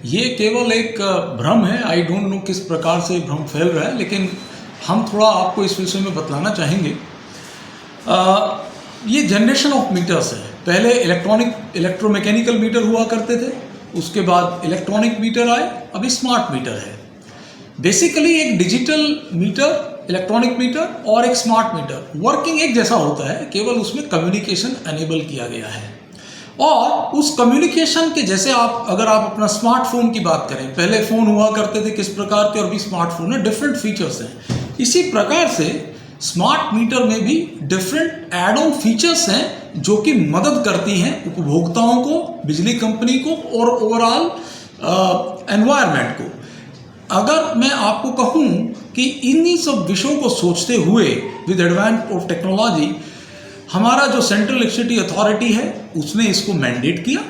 ये केवल एक भ्रम है। आई डोंट नो किस प्रकार से भ्रम फैल रहा है, लेकिन हम थोड़ा आपको इस विषय में बतलाना चाहेंगे। ये जनरेशन ऑफ मीटर्स है। पहले इलेक्ट्रोमैकेनिकल मीटर हुआ करते थे, उसके बाद इलेक्ट्रॉनिक मीटर आए, अभी स्मार्ट मीटर है। बेसिकली एक डिजिटल मीटर, इलेक्ट्रॉनिक मीटर और एक स्मार्ट मीटर वर्किंग एक जैसा होता है, केवल उसमें कम्युनिकेशन एनेबल किया गया है। और उस कम्युनिकेशन के जैसे अगर आप अपना स्मार्टफोन की बात करें, पहले फ़ोन हुआ करते थे किस प्रकार के और भी स्मार्टफोन है, डिफरेंट फीचर्स हैं। इसी प्रकार से स्मार्ट मीटर में भी डिफरेंट एड ऑन फीचर्स हैं जो कि मदद करती हैं उपभोक्ताओं को, बिजली कंपनी को और ओवरऑल एनवायरनमेंट को। अगर मैं आपको कहूँ कि इन्हीं सब विषयों को सोचते हुए विद एडवांस ऑफ टेक्नोलॉजी हमारा जो सेंट्रल इलेक्ट्रिसिटी अथॉरिटी है उसने इसको मैंडेट किया।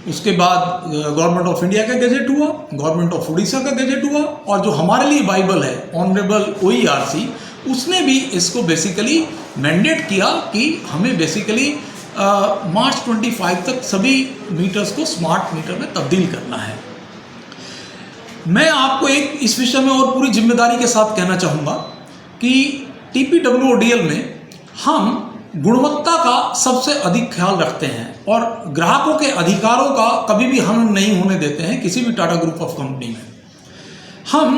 उसके बाद गवर्नमेंट ऑफ इंडिया का गैजेट हुआ, गवर्नमेंट ऑफ उड़ीसा का गैजेट हुआ, और जो हमारे लिए बाइबल है ऑनरेबल OERC, उसने भी इसको बेसिकली मैंडेट किया कि हमें बेसिकली मार्च 25 तक सभी मीटर्स को स्मार्ट मीटर में तब्दील करना है। मैं आपको एक इस विषय में और पूरी जिम्मेदारी के साथ कहना चाहूँगा कि TPWODL में हम गुणवत्ता का सबसे अधिक ख्याल रखते हैं और ग्राहकों के अधिकारों का कभी भी हम नहीं होने देते हैं। किसी भी टाटा ग्रुप ऑफ कंपनी में हम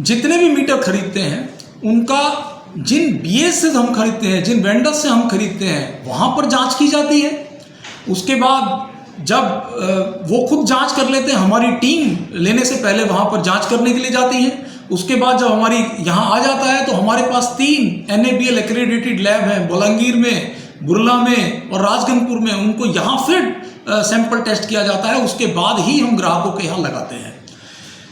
जितने भी मीटर खरीदते हैं उनका जिन BS से हम खरीदते हैं, जिन वेंडर्स से हम खरीदते हैं, वहाँ पर जांच की जाती है। उसके बाद जब वो खुद जांच कर लेते हैं, हमारी टीम लेने से पहले वहाँ पर जांच करने के लिए जाती है। उसके बाद जब हमारी यहाँ आ जाता है तो हमारे पास 3 NABL एक्रेडिटेड लैब हैं, बोलांगीर में, बुरला में और राजगंजपुर में। उनको यहाँ फिर सैंपल टेस्ट किया जाता है, उसके बाद ही हम ग्राहकों के यहाँ लगाते हैं।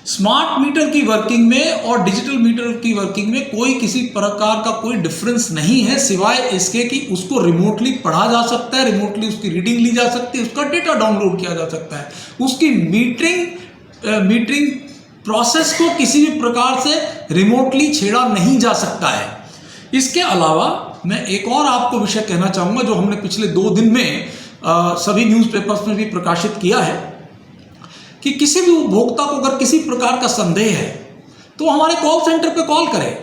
स्मार्ट मीटर की वर्किंग में और डिजिटल मीटर की वर्किंग में कोई किसी प्रकार का कोई डिफरेंस नहीं है, सिवाय इसके कि उसको रिमोटली पढ़ा जा सकता है, रिमोटली उसकी रीडिंग ली जा सकती है, उसका डेटा डाउनलोड किया जा सकता है, उसकी मीटरिंग प्रोसेस को किसी भी प्रकार से रिमोटली छेड़ा नहीं जा सकता है। इसके अलावा मैं एक और आपको विषय कहना चाहूँगा जो हमने पिछले 2 दिन में सभी न्यूज़पेपर्स में भी प्रकाशित किया है कि किसी भी उपभोक्ता को अगर किसी प्रकार का संदेह है तो हमारे कॉल सेंटर पे कॉल करें।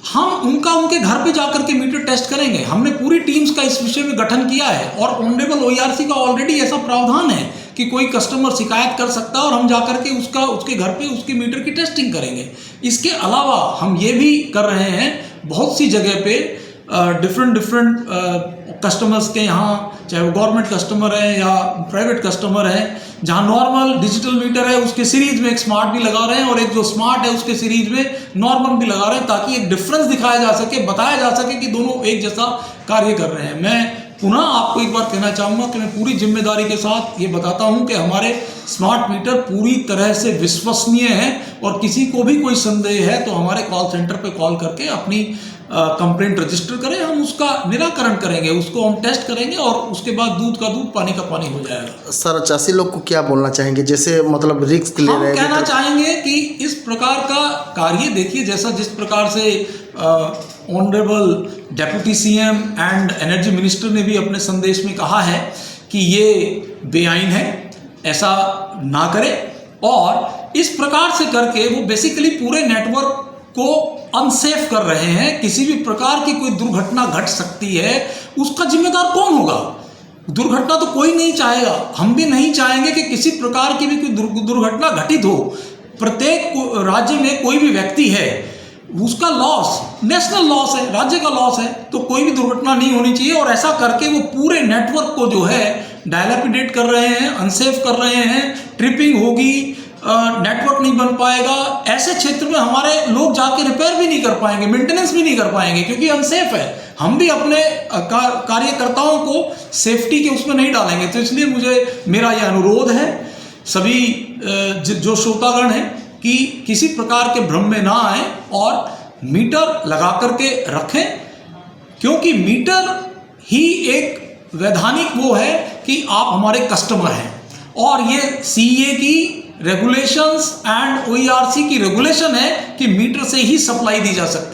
हम उनके घर पे जाकर के मीटर टेस्ट करेंगे। हमने पूरी टीम्स का इस विषय में गठन किया है और ऑनरेबल OERC का ऑलरेडी ऐसा प्रावधान है कि कोई कस्टमर शिकायत कर सकता है और हम जाकर के उसके घर पे उसके मीटर की टेस्टिंग करेंगे। इसके अलावा हम ये भी कर रहे हैं, बहुत सी जगह पे डिफरेंट कस्टमर्स के यहाँ, चाहे वो गवर्नमेंट कस्टमर है या प्राइवेट कस्टमर है, जहाँ नॉर्मल डिजिटल मीटर है उसके सीरीज में एक स्मार्ट भी लगा रहे हैं और एक जो स्मार्ट है उसके सीरीज में नॉर्मल भी लगा रहे हैं, ताकि एक डिफरेंस दिखाया जा सके, बताया जा सके कि दोनों एक जैसा कार्य कर रहे हैं। मैं पुनः आपको एक बार कहना चाहूँगा कि मैं पूरी जिम्मेदारी के साथ ये बताता हूँ कि हमारे स्मार्ट मीटर पूरी तरह से विश्वसनीय हैं और किसी को भी कोई संदेह है तो हमारे कॉल सेंटर पे कॉल करके अपनी कंप्लेंट रजिस्टर करें। हम उसका निराकरण करेंगे, उसको हम टेस्ट करेंगे और उसके बाद दूध का दूध, पानी का पानी हो जाएगा। सर, चासी लोग को क्या बोलना चाहेंगे, जैसे मतलब रिस्क ले रहे हैं? हम कहना चाहेंगे कि इस प्रकार का कार्य देखिए, जैसा जिस प्रकार से honourable deputy CM and energy minister ने भी अपने संदेश में कहा है कि ये बेआईन है, ऐसा ना करें। और इस प्रकार से करके वो बेसिकली पूरे नेटवर्क को अनसेफ कर रहे हैं। किसी भी प्रकार की कोई दुर्घटना घट सकती है, उसका जिम्मेदार कौन होगा? दुर्घटना तो कोई नहीं चाहेगा, हम भी नहीं चाहेंगे कि किसी प्रकार की भी कोई दुर्घटना घटित हो। प्रत्येक राज्य में कोई भी व्यक्ति है, उसका लॉस नेशनल लॉस है, राज्य का लॉस है, तो कोई भी दुर्घटना नहीं होनी चाहिए। और ऐसा करके वो पूरे नेटवर्क को जो है डायलैपिडेट कर रहे हैं, अनसेफ कर रहे हैं, ट्रिपिंग होगी, नेटवर्क नहीं बन पाएगा। ऐसे क्षेत्र में हमारे लोग जाके रिपेयर भी नहीं कर पाएंगे, मेंटेनेंस भी नहीं कर पाएंगे, क्योंकि अनसेफ है। हम भी अपने कार्यकर्ताओं को सेफ्टी के उसमें नहीं डालेंगे। तो इसलिए मेरा यह अनुरोध है सभी जो श्रोतागण हैं कि किसी प्रकार के भ्रम में ना आए और मीटर लगा करके रखें, क्योंकि मीटर ही एक वैधानिक वो है कि आप हमारे कस्टमर हैं। और ये CEA की रेगुलेशंस एंड OERC की रेगुलेशन है कि मीटर से ही सप्लाई दी जा सकती है।